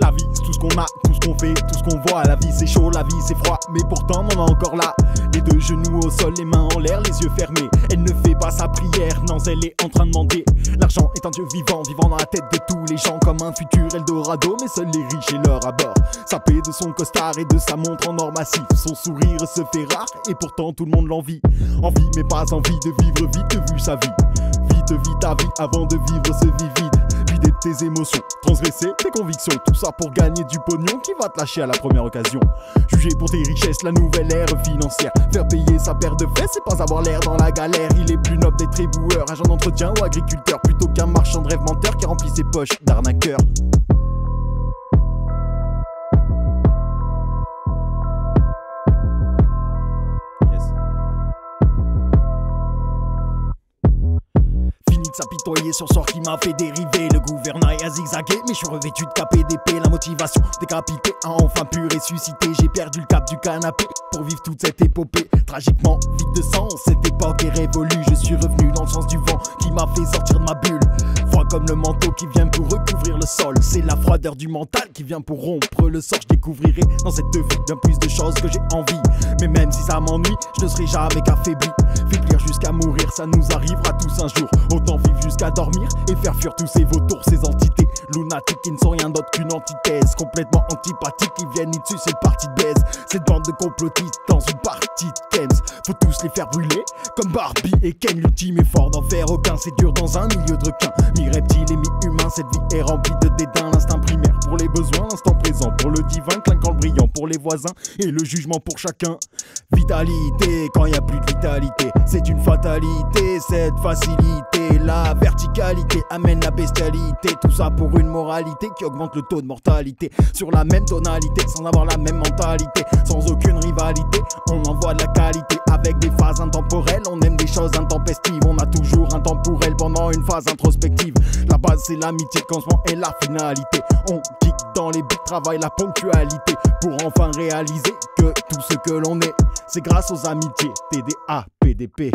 La vie c'est tout ce qu'on a, tout ce qu'on fait, tout ce qu'on voit. La vie c'est chaud, la vie c'est froid, mais pourtant on en est encore là. Les deux genoux au sol, les mains en l'air, les yeux fermés. Elle ne fait pas sa prière, non elle est en train de demander. L'argent est un dieu vivant, vivant dans la tête de tous les gens. Comme un futur Eldorado, mais seuls les riches et leur abord. Sapé de son costard et de sa montre en or massif. Son sourire se fait rare et pourtant tout le monde l'envie. Envie mais pas envie de vivre vite vu sa vie. Vite vis ta vie avant de vivre ce vide. Vider tes émotions, transgresser tes convictions. Tout ça pour gagner du pognon qui va te lâcher à la première occasion. Juger pour tes richesses, la nouvelle ère financière. Faire payer sa paire de fesses, c'est pas avoir l'air dans la galère. Il est plus noble d'être éboueur, agent d'entretien ou agriculteur, plutôt qu'un marchand de rêve menteur qui remplit ses poches d'arnaqueur. De s'apitoyer sur sort qui m'a fait dériver. Le gouvernail a zigzagué, mais je suis revêtu de capé d'épée. La motivation décapitée a enfin pu ressusciter. J'ai perdu le cap du canapé pour vivre toute cette épopée. Tragiquement vide de sens, cette époque est révolue. Je suis revenu dans le sens du vent qui m'a fait sortir de ma bulle. Froid comme le manteau qui vient pour recouvrir le sol. C'est la froideur du mental qui vient pour rompre le sort. Je découvrirai dans cette vie bien plus de choses que j'ai envie. Mais même si ça m'ennuie, je ne serai jamais qu'affaibli. Faiblir jusqu'à mourir, ça nous arrivera tous un jour. Autant vivre jusqu'à dormir et faire fuir tous ces vautours, ces entités lunatiques qui ne sont rien d'autre qu'une antithèse. Complètement antipathiques, qui viennent y dessus cette partie de baise. Cette bande de complotistes dans une partie de Kems. Faut tous les faire brûler, comme Barbie et Ken. L'ultime effort d'en faire aucun, c'est dur dans un milieu de requins. Mi-reptile et mi-humain, cette vie est remplie de dédain. L'instinct primaire pour les besoins, l'instant présent pour le divin. Clinquant le brillant pour les voisins et le jugement pour chacun. Vitalité, quand y a plus de vitalité, c'est une fatalité, cette facilité. La verticalité amène la bestialité. Tout ça pour une moralité qui augmente le taux de mortalité. Sur la même tonalité, sans avoir la même mentalité. Sans aucune rivalité, on envoie de la qualité. Avec des phases intemporelles, on aime des choses intempestives. On a toujours un temps pour elle pendant une phase introspective. La base c'est l'amitié, le commencement et la finalité. On kick dans les beats, travaille la ponctualité. Pour enfin réaliser que tout ce que l'on est, c'est grâce aux amitiés. TDA, PDP.